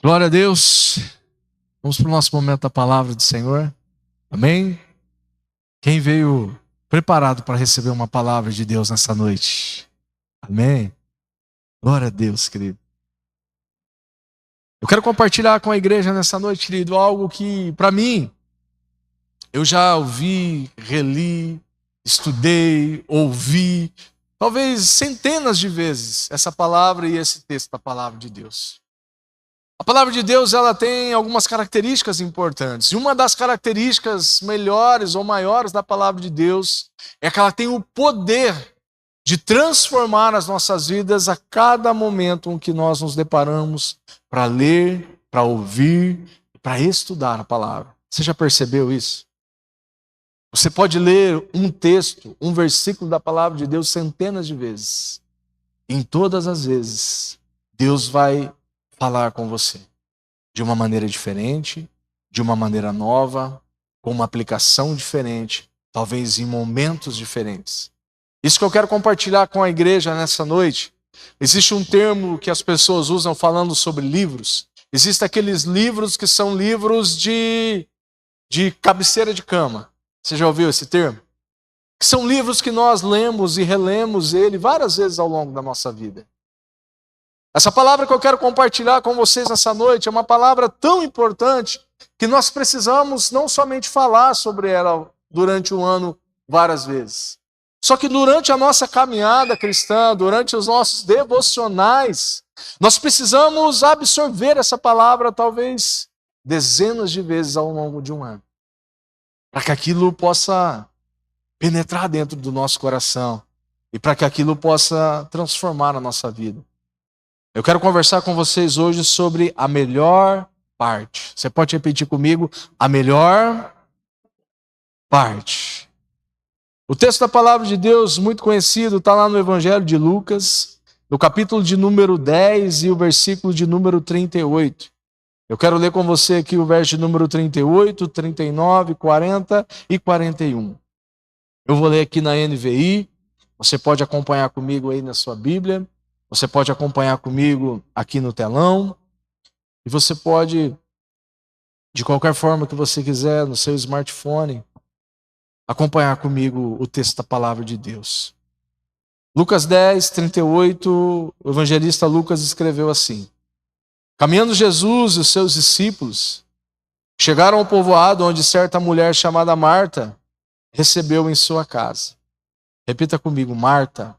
Glória a Deus. Vamos para o nosso momento da palavra do Senhor. Amém? Quem veio preparado para receber uma palavra de Deus nessa noite? Amém? Glória a Deus, querido. Eu quero compartilhar com a igreja nessa noite, querido, algo que, para mim, eu já ouvi, reli, estudei, ouvi, talvez centenas de vezes, essa palavra e esse texto da palavra de Deus. A palavra de Deus, ela tem algumas características importantes. E uma das características melhores ou maiores da palavra de Deus é que ela tem o poder de transformar as nossas vidas a cada momento em que nós nos deparamos para ler, para ouvir, para estudar a palavra. Você já percebeu isso? Você pode ler um texto, um versículo da palavra de Deus centenas de vezes. Em todas as vezes, Deus vai falar com você de uma maneira diferente, de uma maneira nova, com uma aplicação diferente, talvez em momentos diferentes. Isso que eu quero compartilhar com a igreja nessa noite. Existe um termo que as pessoas usam falando sobre livros. Existem aqueles livros que são livros de cabeceira de cama. Você já ouviu esse termo? Que são livros que nós lemos e relemos ele várias vezes ao longo da nossa vida. Essa palavra que eu quero compartilhar com vocês nessa noite é uma palavra tão importante que nós precisamos não somente falar sobre ela durante o ano várias vezes. Só que durante a nossa caminhada cristã, durante os nossos devocionais, nós precisamos absorver essa palavra talvez dezenas de vezes ao longo de um ano. Para que aquilo possa penetrar dentro do nosso coração e para que aquilo possa transformar a nossa vida. Eu quero conversar com vocês hoje sobre a melhor parte. Você pode repetir comigo? A melhor parte. O texto da palavra de Deus, muito conhecido, está lá no Evangelho de Lucas, no capítulo de número 10 e o versículo de número 38. Eu quero ler com você aqui o verso de número 38, 39, 40 e 41. Eu vou ler aqui na NVI, você pode acompanhar comigo aí na sua Bíblia. Você pode acompanhar comigo aqui no telão. E você pode, de qualquer forma que você quiser, no seu smartphone, acompanhar comigo o texto da palavra de Deus. Lucas 10, 38, o evangelista Lucas escreveu assim: Caminhando Jesus e os seus discípulos, chegaram ao povoado onde certa mulher chamada Marta recebeu em sua casa. Repita comigo, Marta.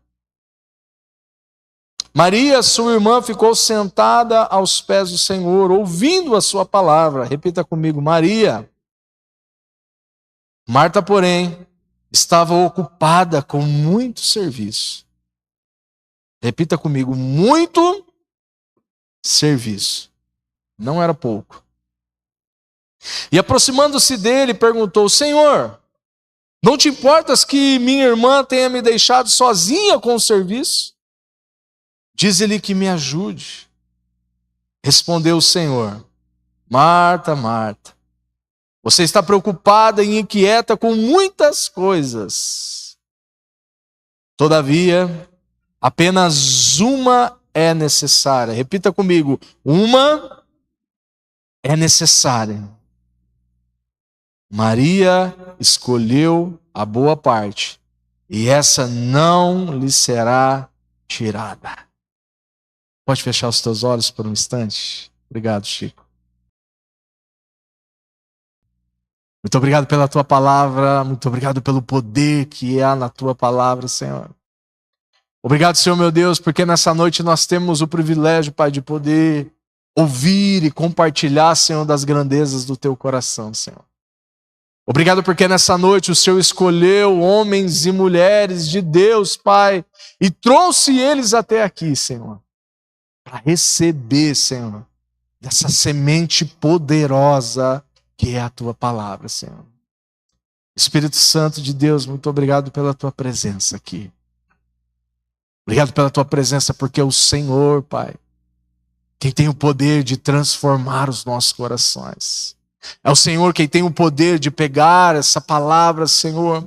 Maria, sua irmã, ficou sentada aos pés do Senhor, ouvindo a sua palavra. Repita comigo, Maria. Marta, porém, estava ocupada com muito serviço. Repita comigo, muito serviço. Não era pouco. E aproximando-se dele, perguntou, Senhor, não te importas que minha irmã tenha me deixado sozinha com o serviço? Diz-lhe que me ajude. Respondeu o Senhor, Marta, Marta, você está preocupada e inquieta com muitas coisas. Todavia, apenas uma é necessária. Repita comigo, uma é necessária. Maria escolheu a boa parte, e essa não lhe será tirada. Pode fechar os teus olhos por um instante? Obrigado, Chico. Muito obrigado pela tua palavra, muito obrigado pelo poder que há na tua palavra, Senhor. Obrigado, Senhor meu Deus, porque nessa noite nós temos o privilégio, Pai, de poder ouvir e compartilhar, Senhor, das grandezas do teu coração, Senhor. Obrigado porque nessa noite o Senhor escolheu homens e mulheres de Deus, Pai, e trouxe eles até aqui, Senhor, para receber, Senhor, dessa semente poderosa que é a tua palavra, Senhor. Espírito Santo de Deus, muito obrigado pela tua presença aqui. Obrigado pela tua presença, porque é o Senhor, Pai, quem tem o poder de transformar os nossos corações. É o Senhor quem tem o poder de pegar essa palavra, Senhor,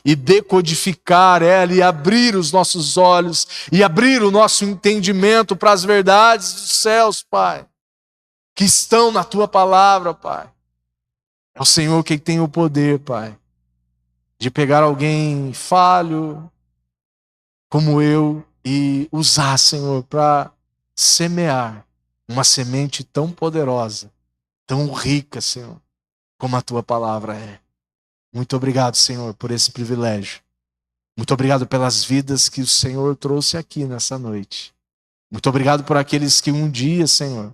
e decodificar ela e abrir os nossos olhos e abrir o nosso entendimento para as verdades dos céus, Pai. que estão na tua palavra, Pai. É o Senhor que tem o poder, Pai, de pegar alguém falho como eu e usar, Senhor, para semear uma semente tão poderosa, tão rica, Senhor, como a tua palavra é. Muito obrigado, Senhor, por esse privilégio. Muito obrigado pelas vidas que o Senhor trouxe aqui nessa noite. Muito obrigado por aqueles que um dia, Senhor,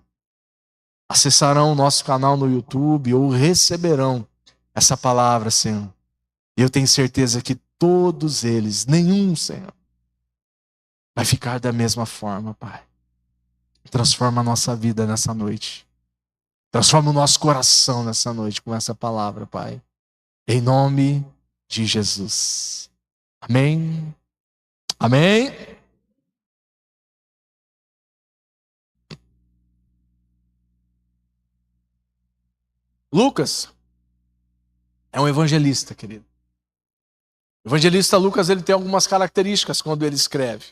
acessarão o nosso canal no YouTube ou receberão essa palavra, Senhor. E eu tenho certeza que todos eles, nenhum, Senhor, vai ficar da mesma forma, Pai. Transforma a nossa vida nessa noite. Transforma o nosso coração nessa noite com essa palavra, Pai. Em nome de Jesus. Amém. Amém. Lucas é um evangelista, querido. O evangelista Lucas, ele tem algumas características quando ele escreve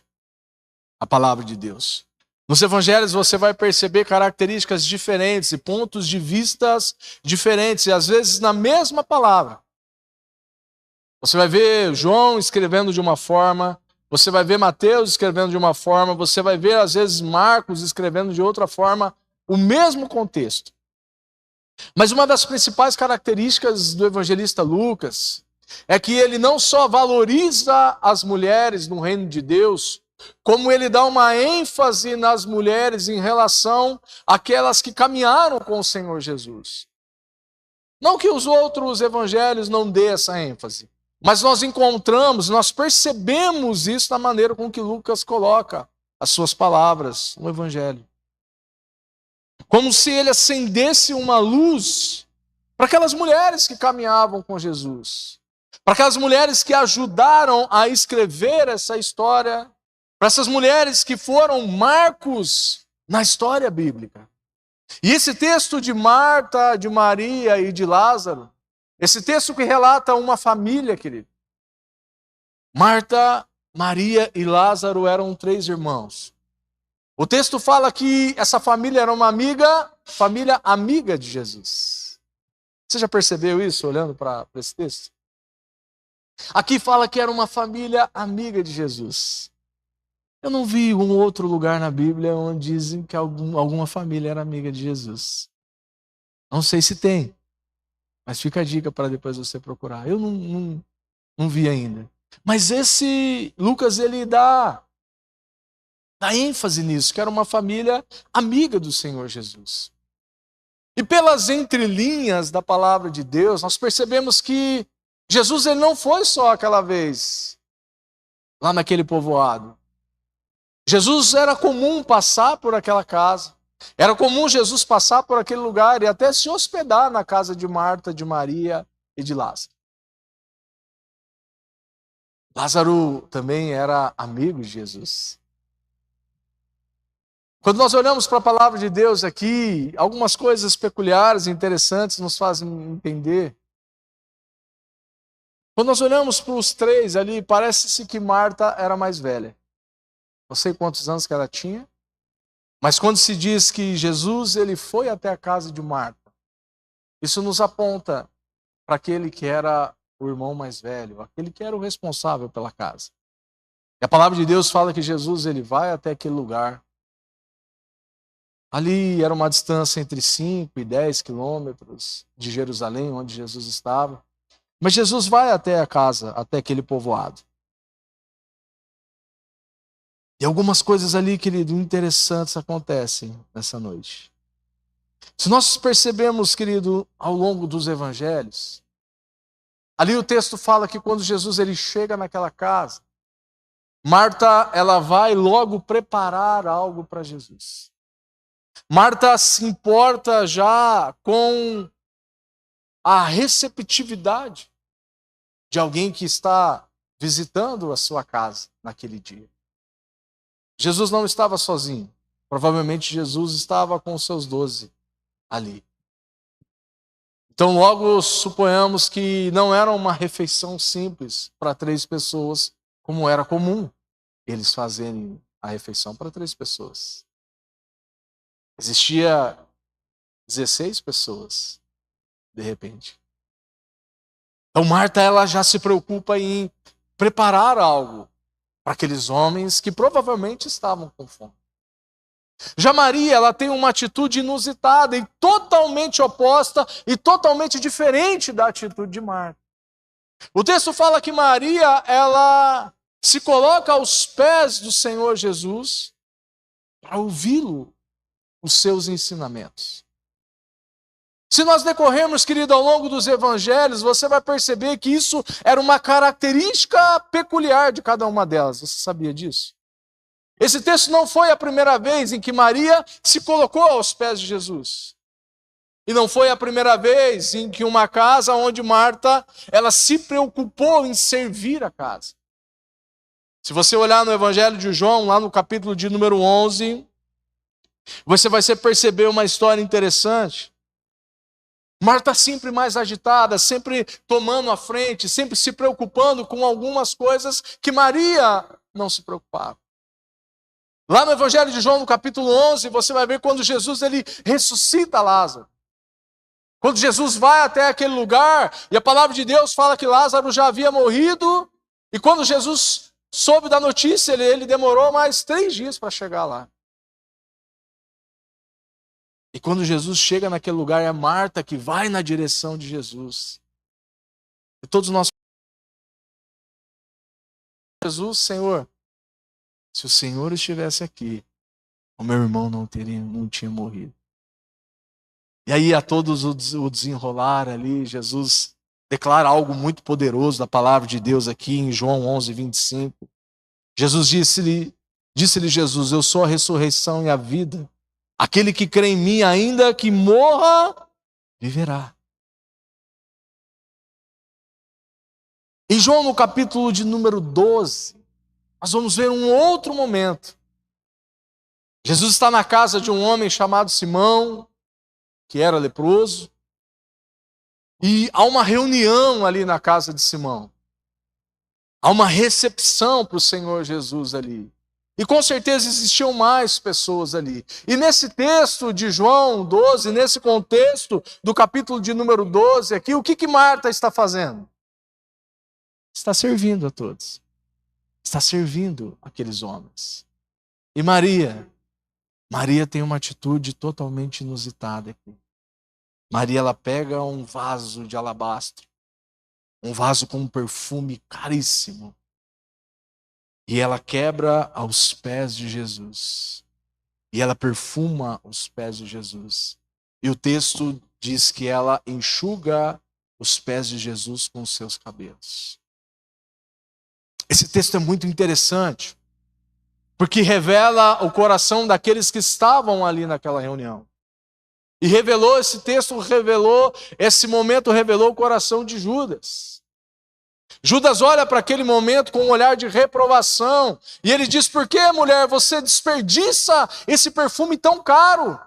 a palavra de Deus. Nos evangelhos você vai perceber características diferentes e pontos de vistas diferentes, e às vezes na mesma palavra. Você vai ver João escrevendo de uma forma, você vai ver Mateus escrevendo de uma forma, você vai ver às vezes Marcos escrevendo de outra forma, o mesmo contexto. Mas uma das principais características do evangelista Lucas é que ele não só valoriza as mulheres no reino de Deus, como ele dá uma ênfase nas mulheres em relação àquelas que caminharam com o Senhor Jesus. Não que os outros evangelhos não dê essa ênfase, mas nós encontramos, nós percebemos isso na maneira com que Lucas coloca as suas palavras no evangelho. Como se ele acendesse uma luz para aquelas mulheres que caminhavam com Jesus, para aquelas mulheres que ajudaram a escrever essa história, para essas mulheres que foram marcos na história bíblica. E esse texto de Marta, de Maria e de Lázaro, esse texto que relata uma família, querido. Marta, Maria e Lázaro eram 3 irmãos. O texto fala que essa família era uma família amiga de Jesus. Você já percebeu isso olhando para esse texto? Aqui fala que era uma família amiga de Jesus. Eu não vi um outro lugar na Bíblia onde dizem que alguma família era amiga de Jesus. Não sei se tem, mas fica a dica para depois você procurar. Eu não vi ainda. Mas esse Lucas, ele dá ênfase nisso, que era uma família amiga do Senhor Jesus. E pelas entrelinhas da palavra de Deus, nós percebemos que Jesus, ele não foi só aquela vez lá naquele povoado. Jesus era comum passar por aquela casa. Era comum Jesus passar por aquele lugar e até se hospedar na casa de Marta, de Maria e de Lázaro. Lázaro também era amigo de Jesus. Quando nós olhamos para a palavra de Deus aqui, algumas coisas peculiares e interessantes nos fazem entender. Quando nós olhamos para os 3 ali, parece-se que Marta era mais velha. Não sei quantos anos que ela tinha, mas quando se diz que Jesus, ele foi até a casa de Marta, isso nos aponta para aquele que era o irmão mais velho, aquele que era o responsável pela casa. E a palavra de Deus fala que Jesus, ele vai até aquele lugar. Ali era uma distância entre 5 e 10 quilômetros de Jerusalém, onde Jesus estava. Mas Jesus vai até a casa, até aquele povoado. E algumas coisas ali, querido, interessantes acontecem nessa noite. Se nós percebemos, querido, ao longo dos evangelhos, ali o texto fala que quando Jesus ele chega naquela casa, Marta, ela vai logo preparar algo para Jesus. Marta se importa já com a receptividade de alguém que está visitando a sua casa naquele dia. Jesus não estava sozinho. Provavelmente Jesus estava com os seus 12 ali. Então logo suponhamos que não era uma refeição simples para 3 pessoas, como era comum eles fazerem a refeição para 3 pessoas. Existia 16 pessoas, de repente. Então Marta, ela já se preocupa em preparar algo para aqueles homens que provavelmente estavam com fome. Já Maria, ela tem uma atitude inusitada e totalmente oposta e totalmente diferente da atitude de Marta. O texto fala que Maria, ela se coloca aos pés do Senhor Jesus para ouvi-lo, os seus ensinamentos. Se nós decorrermos, querido, ao longo dos evangelhos, você vai perceber que isso era uma característica peculiar de cada uma delas. Você sabia disso? Esse texto não foi a primeira vez em que Maria se colocou aos pés de Jesus. E não foi a primeira vez em que uma casa onde Marta, ela se preocupou em servir a casa. Se você olhar no Evangelho de João, lá no capítulo de número 11, você vai perceber uma história interessante. Marta sempre mais agitada, sempre tomando a frente, sempre se preocupando com algumas coisas que Maria não se preocupava. Lá no Evangelho de João, no capítulo 11, você vai ver quando Jesus ele ressuscita Lázaro. Quando Jesus vai até aquele lugar, e a palavra de Deus fala que Lázaro já havia morrido, e quando Jesus soube da notícia, ele demorou mais 3 dias para chegar lá. E quando Jesus chega naquele lugar, é Marta que vai na direção de Jesus. E todos nós... Jesus, Senhor, se o Senhor estivesse aqui, o meu irmão não tinha morrido. E aí a todos o desenrolar ali, Jesus declara algo muito poderoso da palavra de Deus aqui em João 11, 25. Jesus disse-lhe Jesus, eu sou a ressurreição e a vida. Aquele que crê em mim, ainda que morra, viverá. Em João, no capítulo de número 12, nós vamos ver um outro momento. Jesus está na casa de um homem chamado Simão, que era leproso, e há uma reunião ali na casa de Simão. Há uma recepção para o Senhor Jesus ali. E com certeza existiam mais pessoas ali. E nesse texto de João 12, nesse contexto do capítulo de número 12 aqui, o que Marta está fazendo? Está servindo a todos. Está servindo aqueles homens. E Maria tem uma atitude totalmente inusitada aqui. Maria, ela pega um vaso de alabastro, um vaso com um perfume caríssimo, e ela quebra aos pés de Jesus. E ela perfuma os pés de Jesus. E o texto diz que ela enxuga os pés de Jesus com os seus cabelos. Esse texto é muito interessante, porque revela o coração daqueles que estavam ali naquela reunião. E esse momento revelou o coração de Judas. Judas olha para aquele momento com um olhar de reprovação. E ele diz, por que, mulher, você desperdiça esse perfume tão caro?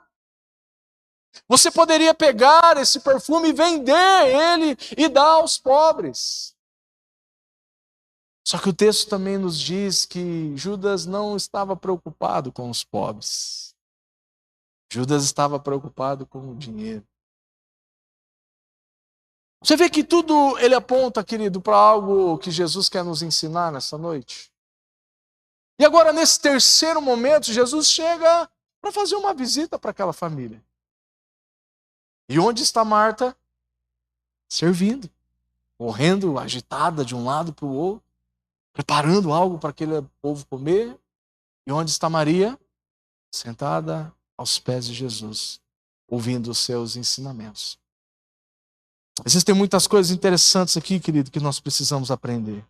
Você poderia pegar esse perfume e vender ele e dar aos pobres. Só que o texto também nos diz que Judas não estava preocupado com os pobres. Judas estava preocupado com o dinheiro. Você vê que tudo ele aponta, querido, para algo que Jesus quer nos ensinar nessa noite. E agora, nesse terceiro momento, Jesus chega para fazer uma visita para aquela família. E onde está Marta? Servindo, correndo, agitada de um lado para o outro, preparando algo para aquele povo comer. E onde está Maria? Sentada aos pés de Jesus, ouvindo os seus ensinamentos. Existem muitas coisas interessantes aqui, querido, que nós precisamos aprender.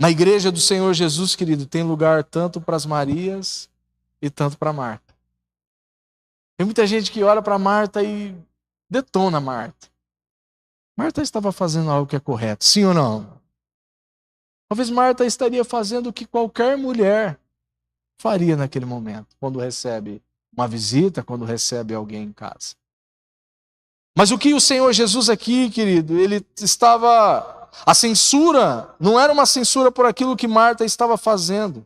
Na igreja do Senhor Jesus, querido, tem lugar tanto para as Marias e tanto para Marta. Tem muita gente que olha para Marta e detona Marta. Marta estava fazendo algo que é correto, sim ou não? Talvez Marta estaria fazendo o que qualquer mulher faria naquele momento, quando recebe uma visita, quando recebe alguém em casa. Mas o que o Senhor Jesus aqui, querido, ele estava... A censura não era uma censura por aquilo que Marta estava fazendo,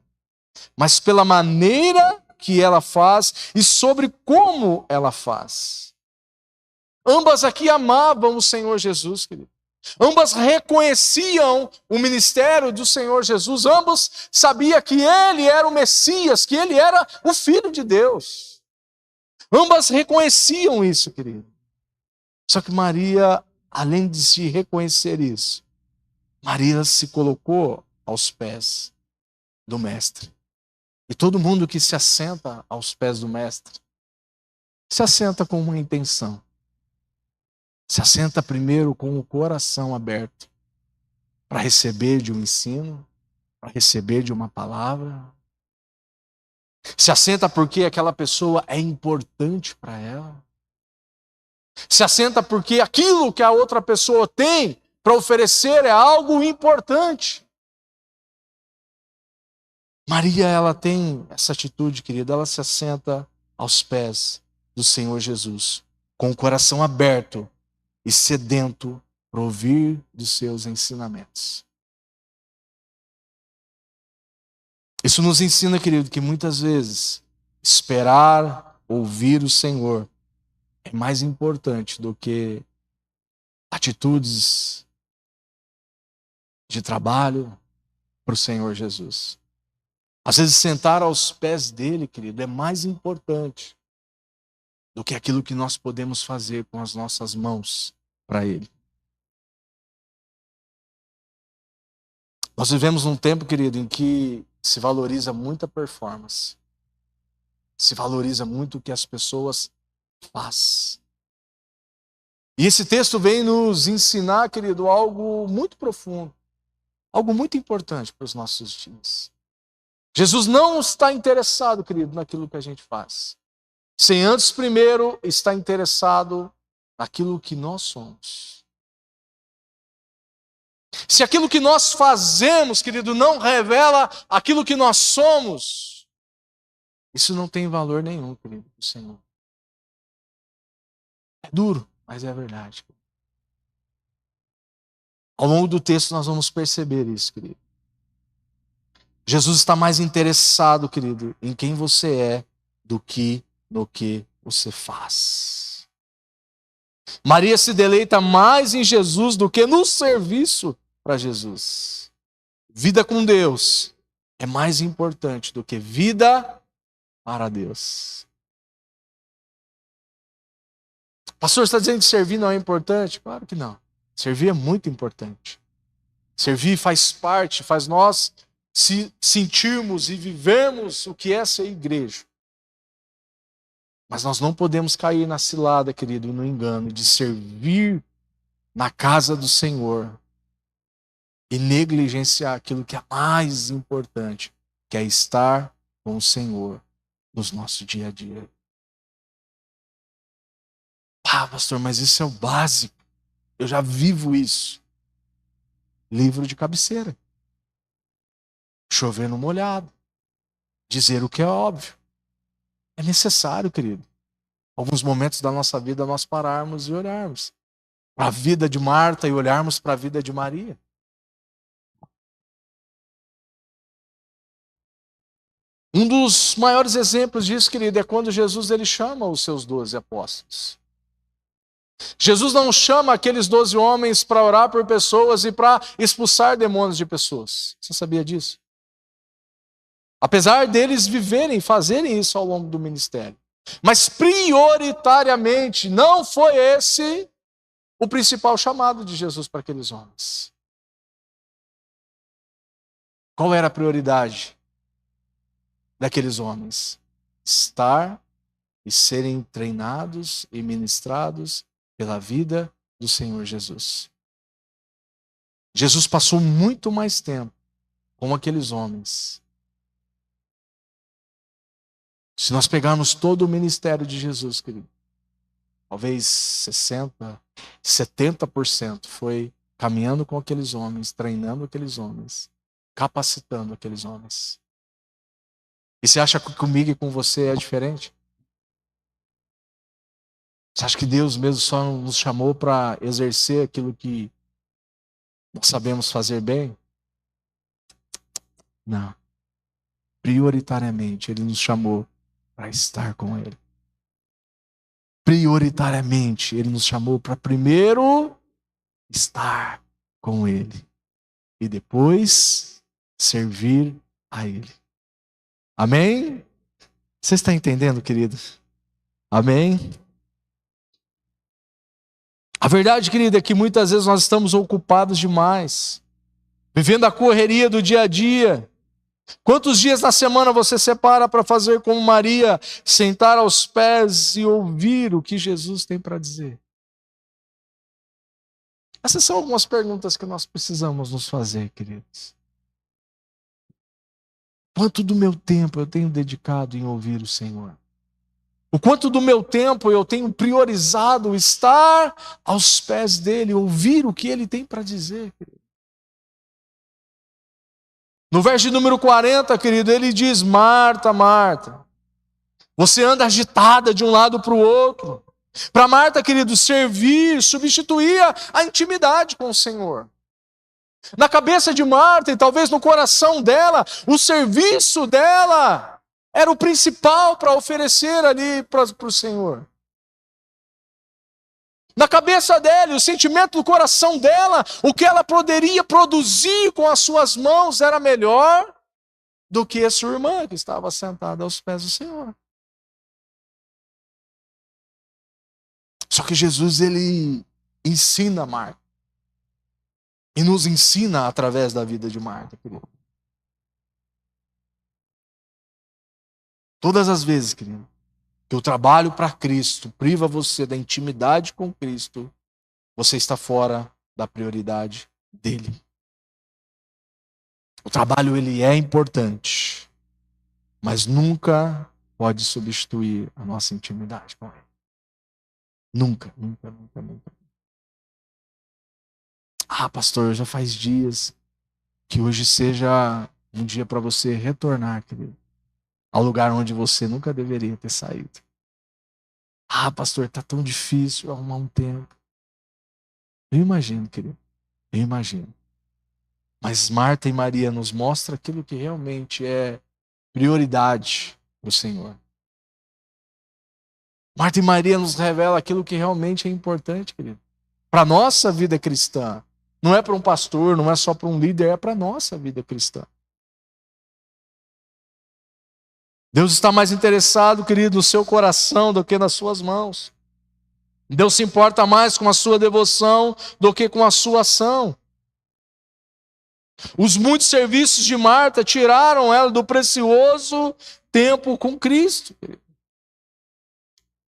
mas pela maneira que ela faz e sobre como ela faz. Ambas aqui amavam o Senhor Jesus, querido. Ambas reconheciam o ministério do Senhor Jesus. Ambos sabiam que Ele era o Messias, que Ele era o Filho de Deus. Ambas reconheciam isso, querido. Só que Maria, além de se reconhecer isso, Maria se colocou aos pés do Mestre. E todo mundo que se assenta aos pés do Mestre, se assenta com uma intenção. Se assenta primeiro com o coração aberto para receber de um ensino, para receber de uma palavra. Se assenta porque aquela pessoa é importante para ela. Se assenta porque aquilo que a outra pessoa tem para oferecer é algo importante. Maria, ela tem essa atitude, querida, ela se assenta aos pés do Senhor Jesus, com o coração aberto e sedento para ouvir dos seus ensinamentos. Isso nos ensina, querido, que muitas vezes esperar ouvir o Senhor é mais importante do que atitudes de trabalho para o Senhor Jesus. Às vezes sentar aos pés dele, querido, é mais importante do que aquilo que nós podemos fazer com as nossas mãos para ele. Nós vivemos num tempo, querido, em que se valoriza muito a performance. Se valoriza muito o que as pessoas fazem. E esse texto vem nos ensinar, querido, algo muito profundo. Algo muito importante para os nossos dias. Jesus não está interessado, querido, naquilo que a gente faz. Sem antes primeiro estar interessado naquilo que nós somos. Se aquilo que nós fazemos, querido, não revela aquilo que nós somos, isso não tem valor nenhum, querido, do Senhor. É duro, mas é verdade. Ao longo do texto nós vamos perceber isso, querido. Jesus está mais interessado, querido, em quem você é do que no que você faz. Maria se deleita mais em Jesus do que no serviço para Jesus. Vida com Deus é mais importante do que vida para Deus. Pastor, você está dizendo que servir não é importante? Claro que não. Servir é muito importante. Servir faz parte, faz nós se sentirmos e vivermos o que é ser igreja. Mas nós não podemos cair na cilada, querido, no engano de servir na casa do Senhor e negligenciar aquilo que é mais importante, que é estar com o Senhor nos nossos dia a dia. Ah, pastor, mas isso é o básico. Eu já vivo isso. Livro de cabeceira. Chover no molhado. Dizer o que é óbvio. É necessário, querido. Alguns momentos da nossa vida nós pararmos e olharmos para a vida de Marta e olharmos para a vida de Maria. Um dos maiores exemplos disso, querido, é quando Jesus ele chama os seus 12 apóstolos. Jesus não chama aqueles 12 homens para orar por pessoas e para expulsar demônios de pessoas. Você sabia disso? Apesar deles viverem, fazerem isso ao longo do ministério. Mas prioritariamente não foi esse o principal chamado de Jesus para aqueles homens. Qual era a prioridade daqueles homens? Estar e serem treinados e ministrados pela vida do Senhor Jesus. Jesus passou muito mais tempo com aqueles homens. Se nós pegarmos todo o ministério de Jesus, querido, talvez 60%, 70% foi caminhando com aqueles homens, treinando aqueles homens, capacitando aqueles homens. E você acha que comigo e com você é diferente? Você acha que Deus mesmo só nos chamou para exercer aquilo que nós sabemos fazer bem? Não. Prioritariamente, Ele nos chamou para estar com Ele. Prioritariamente, Ele nos chamou para primeiro estar com Ele e depois servir a Ele. Amém? Você está entendendo, queridos? Amém? A verdade, querida, é que muitas vezes nós estamos ocupados demais, vivendo a correria do dia a dia. Quantos dias na semana você separa para fazer como Maria, sentar aos pés e ouvir o que Jesus tem para dizer? Essas são algumas perguntas que nós precisamos nos fazer, queridos. Quanto do meu tempo eu tenho dedicado em ouvir o Senhor? O quanto do meu tempo eu tenho priorizado estar aos pés dele, ouvir o que ele tem para dizer, querido. No verso número 40, querido, ele diz: Marta, Marta, você anda agitada de um lado para o outro. Para Marta, querido, servir substituía a intimidade com o Senhor. Na cabeça de Marta e talvez no coração dela, o serviço dela era o principal para oferecer ali para o Senhor. Na cabeça dela, o sentimento do coração dela, o que ela poderia produzir com as suas mãos era melhor do que a sua irmã que estava sentada aos pés do Senhor. Só que Jesus, ele ensina Marta. E nos ensina através da vida de Marta, querido. Todas as vezes, querido, que o trabalho para Cristo priva você da intimidade com Cristo, você está fora da prioridade dele. O trabalho, ele é importante, mas nunca pode substituir a nossa intimidade com ele. Nunca, nunca, nunca, nunca. Ah, pastor, já faz dias. Que hoje seja um dia para você retornar, querido, ao lugar onde você nunca deveria ter saído. Ah, pastor, está tão difícil arrumar um tempo. Eu imagino, querido. Eu imagino. Mas Marta e Maria nos mostram aquilo que realmente é prioridade para o Senhor. Marta e Maria nos revela aquilo que realmente é importante, querido. Para a nossa vida cristã. Não é para um pastor, não é só para um líder, é para a nossa vida cristã. Deus está mais interessado, querido, no seu coração do que nas suas mãos. Deus se importa mais com a sua devoção do que com a sua ação. Os muitos serviços de Marta tiraram ela do precioso tempo com Cristo, querido.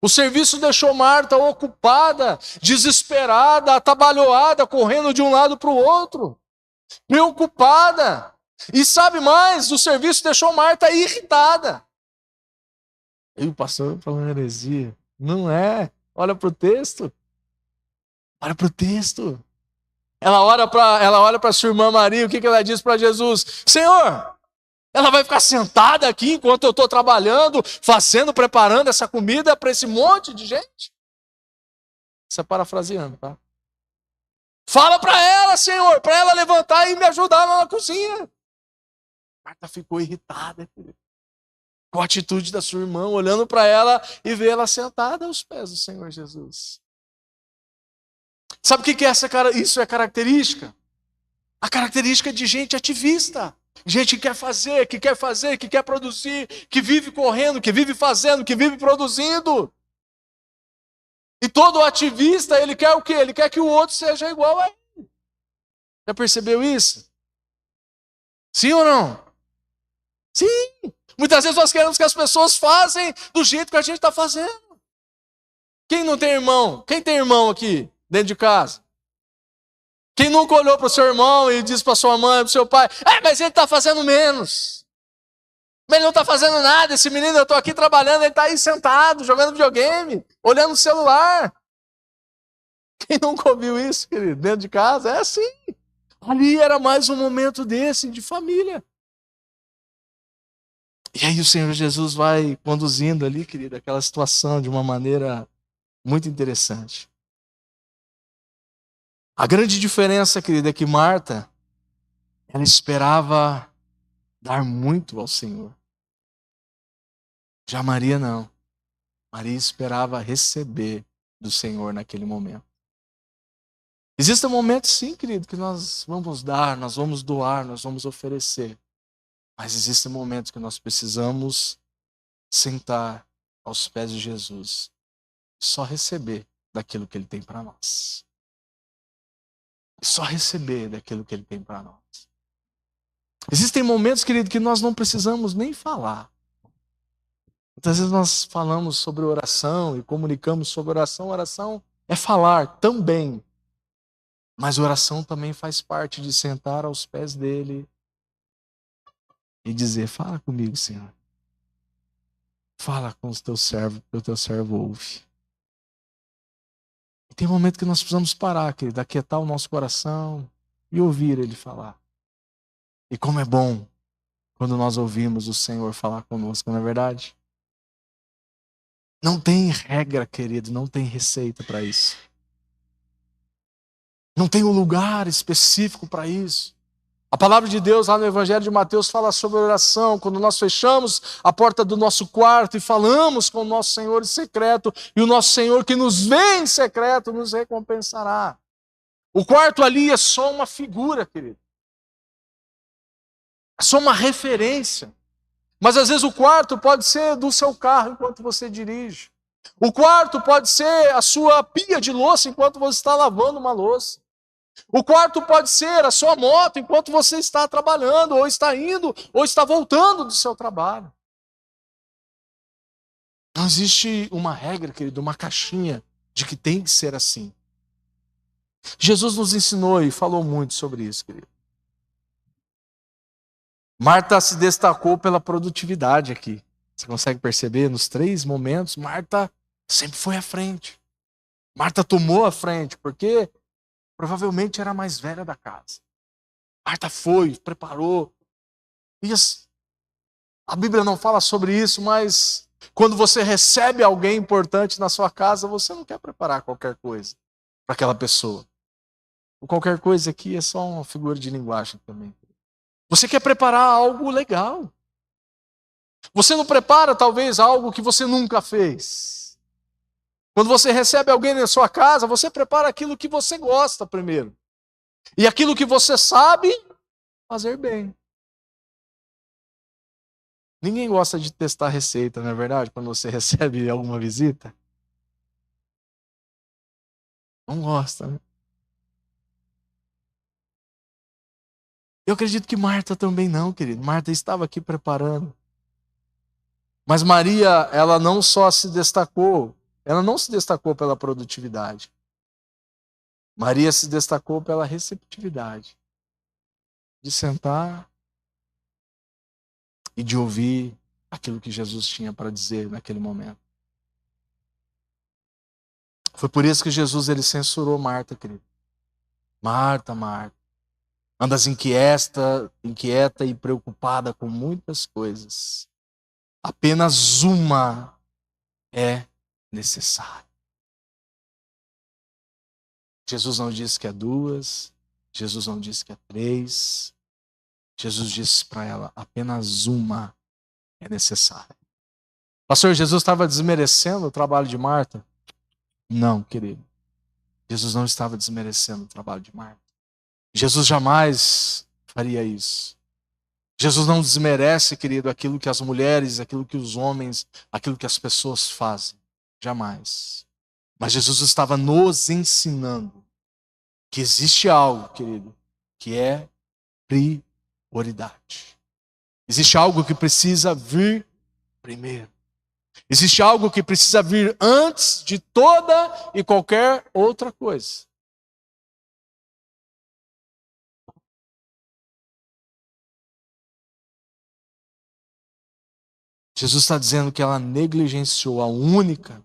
O serviço deixou Marta ocupada, desesperada, atabalhoada, correndo de um lado para o outro, preocupada. E sabe mais, o serviço deixou Marta irritada. E o pastor falando heresia. Não é. Olha para o texto. Olha para o texto. Ela olha para sua irmã Maria, o que ela diz para Jesus? Senhor, ela vai ficar sentada aqui enquanto eu estou trabalhando, fazendo, preparando essa comida para esse monte de gente? Isso é parafraseando, tá? Fala para ela, Senhor, para ela levantar e me ajudar lá na cozinha. Marta ficou irritada, querido, com a atitude da sua irmã, olhando para ela e vê ela sentada aos pés do Senhor Jesus. Sabe o que isso é característica? A característica de gente ativista. Gente que quer fazer, que quer produzir, que vive correndo, que vive fazendo, que vive produzindo. E todo ativista, ele quer o quê? Ele quer que o outro seja igual a ele. Já percebeu isso? Sim ou não? Sim. Muitas vezes nós queremos que as pessoas façam do jeito que a gente está fazendo. Quem não tem irmão? Quem tem irmão aqui, dentro de casa? Quem nunca olhou para o seu irmão e disse para sua mãe, para o seu pai, mas ele está fazendo menos. Mas ele não está fazendo nada, esse menino, eu estou aqui trabalhando, ele está aí sentado, jogando videogame, olhando o celular. Quem nunca ouviu isso, querido, dentro de casa? É assim. Ali era mais um momento desse, de família. E aí o Senhor Jesus vai conduzindo ali, querido, aquela situação de uma maneira muito interessante. A grande diferença, querida, é que Marta, ela esperava dar muito ao Senhor. Já Maria não. Maria esperava receber do Senhor naquele momento. Existem momentos, sim, querido, que nós vamos dar, nós vamos doar, nós vamos oferecer. Mas existem momentos que nós precisamos sentar aos pés de Jesus e só receber daquilo que Ele tem para nós. E só receber daquilo que Ele tem para nós. Existem momentos, querido, que nós não precisamos nem falar. Muitas vezes nós falamos sobre oração e comunicamos sobre oração. Oração é falar também. Mas oração também faz parte de sentar aos pés dele e dizer: fala comigo, Senhor. Fala com o teu servo, porque o teu servo ouve. E tem momento que nós precisamos parar, querido, aquietar o nosso coração e ouvir ele falar. E como é bom quando nós ouvimos o Senhor falar conosco, não é verdade? Não tem regra, querido, não tem receita para isso. Não tem um lugar específico para isso. A palavra de Deus lá no Evangelho de Mateus fala sobre oração, quando nós fechamos a porta do nosso quarto e falamos com o nosso Senhor em secreto, e o nosso Senhor que nos vê em secreto nos recompensará. O quarto ali é só uma figura, querido. É só uma referência. Mas às vezes o quarto pode ser do seu carro enquanto você dirige. O quarto pode ser a sua pia de louça enquanto você está lavando uma louça. O quarto pode ser a sua moto enquanto você está trabalhando, ou está indo, ou está voltando do seu trabalho. Não existe uma regra, querido, uma caixinha de que tem que ser assim. Jesus nos ensinou e falou muito sobre isso, querido. Marta se destacou pela produtividade aqui. Você consegue perceber? Nos 3 momentos, Marta sempre foi à frente. Marta tomou a frente, porque provavelmente era a mais velha da casa. Marta foi, preparou. E a Bíblia não fala sobre isso, mas quando você recebe alguém importante na sua casa, você não quer preparar qualquer coisa para aquela pessoa. O qualquer coisa aqui é só uma figura de linguagem também. Você quer preparar algo legal. Você não prepara talvez algo que você nunca fez. Quando você recebe alguém na sua casa, você prepara aquilo que você gosta primeiro. E aquilo que você sabe fazer bem. Ninguém gosta de testar receita, não é verdade? Quando você recebe alguma visita. Não gosta, né? Eu acredito que Marta também não, querido. Marta estava aqui preparando. Mas Maria, ela não só se destacou, ela não se destacou pela produtividade. Maria se destacou pela receptividade. De sentar e de ouvir aquilo que Jesus tinha para dizer naquele momento. Foi por isso que Jesus ele censurou Marta, querido. Marta, Marta, andas inquieta e preocupada com muitas coisas. Apenas uma é necessária. Jesus não disse que é 2, Jesus não disse que é 3. Jesus disse para ela, apenas uma é necessária. Pastor, Jesus estava desmerecendo o trabalho de Marta? Não, querido. Jesus não estava desmerecendo o trabalho de Marta. Jesus jamais faria isso. Jesus não desmerece, querido, aquilo que as mulheres, aquilo que os homens, aquilo que as pessoas fazem. Jamais. Mas Jesus estava nos ensinando que existe algo, querido, que é prioridade. Existe algo que precisa vir primeiro. Existe algo que precisa vir antes de toda e qualquer outra coisa. Jesus está dizendo que ela negligenciou a única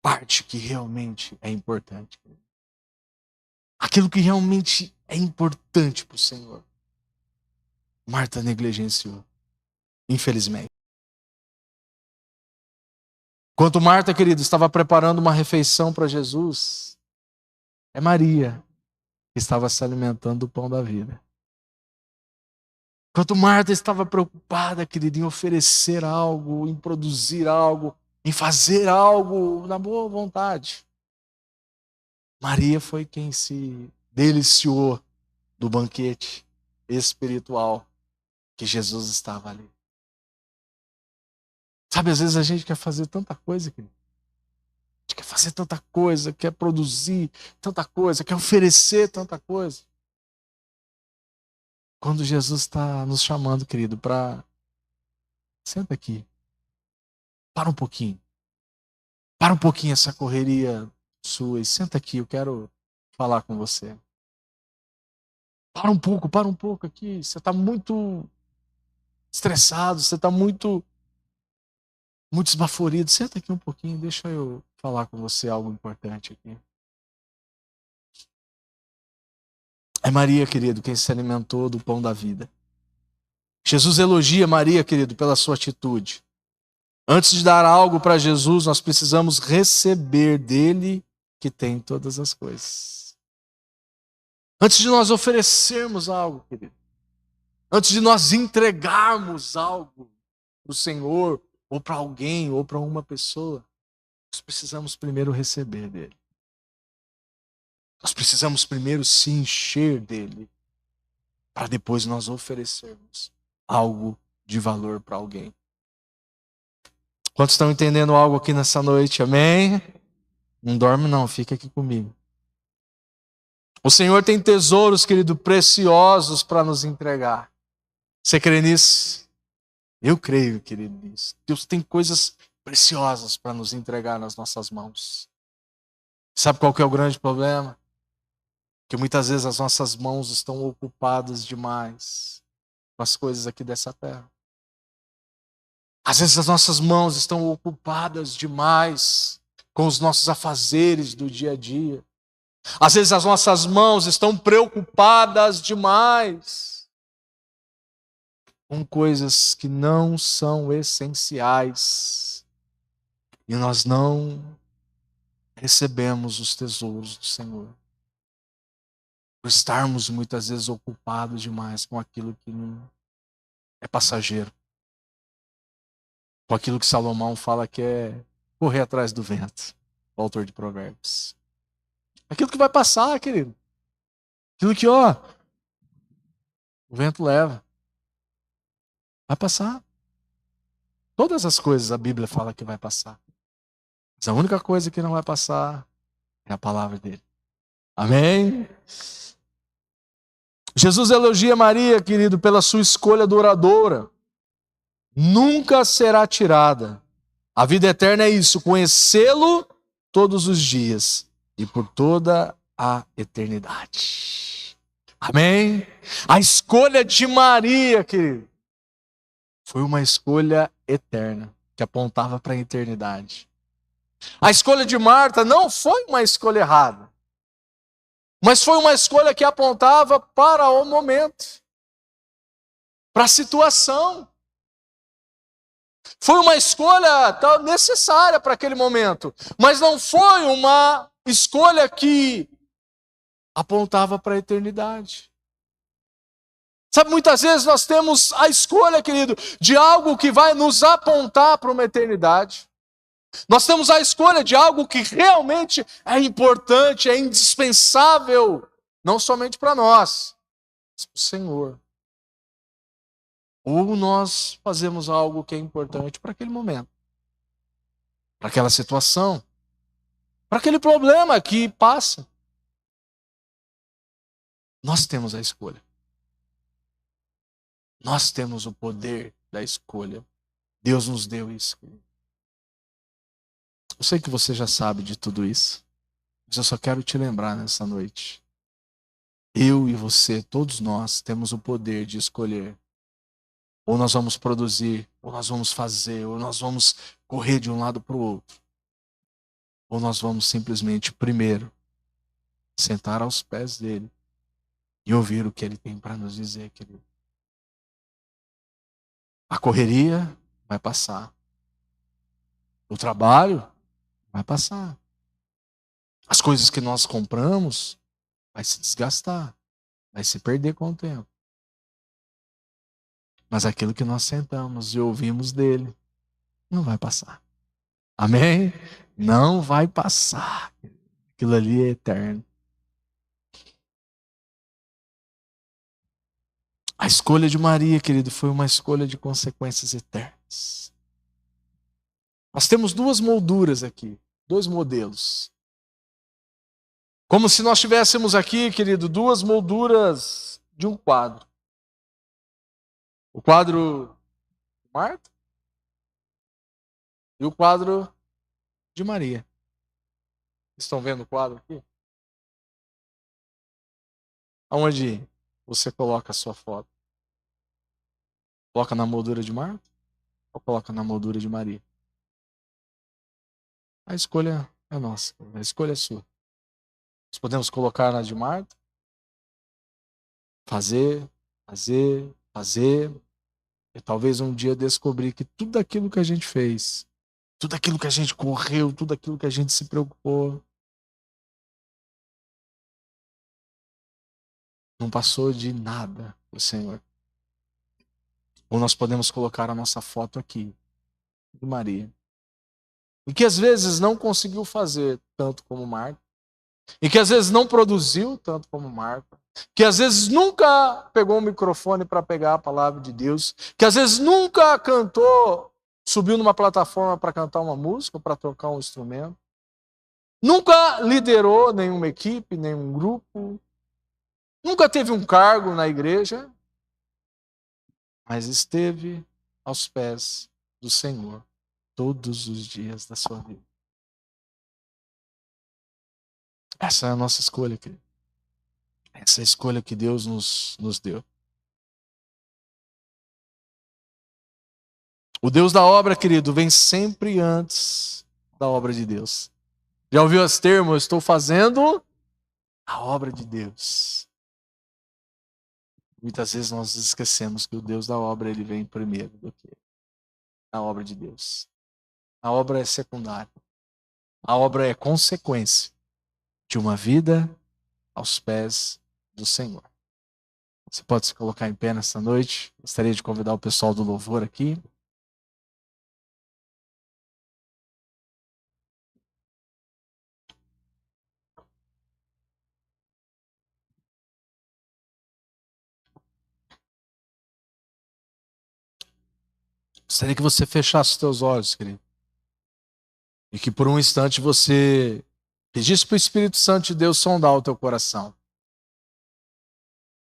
parte que realmente é importante. Aquilo que realmente é importante para o Senhor. Marta negligenciou, infelizmente. Enquanto Marta, querido, estava preparando uma refeição para Jesus, é Maria que estava se alimentando do pão da vida. Enquanto Marta estava preocupada, querido, em oferecer algo, em produzir algo, em fazer algo na boa vontade, Maria foi quem se deliciou do banquete espiritual que Jesus estava ali. Sabe, às vezes a gente quer fazer tanta coisa, querido. A gente quer fazer tanta coisa, quer produzir tanta coisa, quer oferecer tanta coisa. Quando Jesus está nos chamando, querido, para... Senta aqui. Para um pouquinho. Para um pouquinho essa correria sua e senta aqui, eu quero falar com você. Para um pouco aqui. Você está muito estressado, você está muito esbaforido. Senta aqui um pouquinho, deixa eu falar com você algo importante aqui. É Maria, querido, quem se alimentou do pão da vida. Jesus elogia Maria, querido, pela sua atitude. Antes de dar algo para Jesus, nós precisamos receber dele que tem todas as coisas. Antes de nós oferecermos algo, querido. Antes de nós entregarmos algo para o Senhor, ou para alguém, ou para uma pessoa, nós precisamos primeiro receber dele. Nós precisamos primeiro se encher dele, para depois nós oferecermos algo de valor para alguém. Quantos estão entendendo algo aqui nessa noite? Amém? Não dorme não, fica aqui comigo. O Senhor tem tesouros, querido, preciosos para nos entregar. Você crê nisso? Eu creio, querido, nisso. Deus tem coisas preciosas para nos entregar nas nossas mãos. Sabe qual que é o grande problema? Que muitas vezes as nossas mãos estão ocupadas demais com as coisas aqui dessa terra. Às vezes as nossas mãos estão ocupadas demais com os nossos afazeres do dia a dia. Às vezes as nossas mãos estão preocupadas demais com coisas que não são essenciais. E nós não recebemos os tesouros do Senhor. Por estarmos muitas vezes ocupados demais com aquilo que não é passageiro. Com aquilo que Salomão fala que é correr atrás do vento. O autor de Provérbios. Aquilo que vai passar, querido. Aquilo que, o vento leva. Vai passar. Todas as coisas a Bíblia fala que vai passar. Mas a única coisa que não vai passar é a palavra dele. Amém? Jesus elogia Maria, querido, pela sua escolha adoradora. Nunca será tirada. A vida eterna é isso, conhecê-lo todos os dias e por toda a eternidade. Amém? A escolha de Maria, querido, foi uma escolha eterna, que apontava para a eternidade. A escolha de Marta não foi uma escolha errada, mas foi uma escolha que apontava para o momento, para a situação. Foi uma escolha necessária para aquele momento, mas não foi uma escolha que apontava para a eternidade. Sabe, muitas vezes nós temos a escolha, querido, de algo que vai nos apontar para uma eternidade. Nós temos a escolha de algo que realmente é importante, é indispensável, não somente para nós, mas para o Senhor. Ou nós fazemos algo que é importante para aquele momento, para aquela situação, para aquele problema que passa. Nós temos a escolha. Nós temos o poder da escolha. Deus nos deu isso. Eu sei que você já sabe de tudo isso, mas eu só quero te lembrar nessa noite. Eu e você, todos nós, temos o poder de escolher. Ou nós vamos produzir, ou nós vamos fazer, ou nós vamos correr de um lado para o outro. Ou nós vamos simplesmente, primeiro, sentar aos pés dele e ouvir o que ele tem para nos dizer, querido. A correria vai passar. O trabalho vai passar. As coisas que nós compramos vai se desgastar, vai se perder com o tempo. Mas aquilo que nós sentamos e ouvimos dele não vai passar. Amém? Não vai passar. Aquilo ali é eterno. A escolha de Maria, querido, foi uma escolha de consequências eternas. Nós temos duas molduras aqui, dois modelos. Como se nós tivéssemos aqui, querido, duas molduras de um quadro. O quadro de Marta e o quadro de Maria. Estão vendo o quadro aqui? Aonde você coloca a sua foto? Coloca na moldura de Marta ou coloca na moldura de Maria? A escolha é nossa, a escolha é sua. Nós podemos colocar na de Marta, fazer, e talvez um dia descobrir que tudo aquilo que a gente fez, tudo aquilo que a gente correu, tudo aquilo que a gente se preocupou, não passou de nada o Senhor. Ou nós podemos colocar a nossa foto aqui, de Maria. E que às vezes não conseguiu fazer tanto como Marta. E que às vezes não produziu tanto como Marta. Que às vezes nunca pegou um microfone para pegar a palavra de Deus. Que às vezes nunca cantou, subiu numa plataforma para cantar uma música, para tocar um instrumento. Nunca liderou nenhuma equipe, nenhum grupo. Nunca teve um cargo na igreja. Mas esteve aos pés do Senhor todos os dias da sua vida. Essa é a nossa escolha, querido. Essa é a escolha que Deus nos deu. O Deus da obra, querido, vem sempre antes da obra de Deus. Já ouviu esse termo? Eu estou fazendo a obra de Deus. Muitas vezes nós esquecemos que o Deus da obra ele vem primeiro do que a obra de Deus. A obra é secundária. A obra é consequência de uma vida aos pés do Senhor. Você pode se colocar em pé nessa noite. Gostaria de convidar o pessoal do louvor aqui. Gostaria que você fechasse os teus olhos, querido. E que por um instante você pedisse para o Espírito Santo de Deus sondar o teu coração.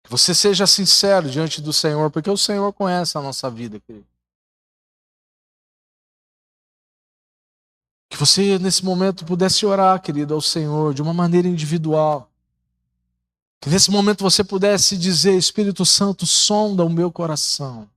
Que você seja sincero diante do Senhor, porque o Senhor conhece a nossa vida, querido. Que você, nesse momento, pudesse orar, querido, ao Senhor, de uma maneira individual. Que nesse momento você pudesse dizer, Espírito Santo, sonda o meu coração.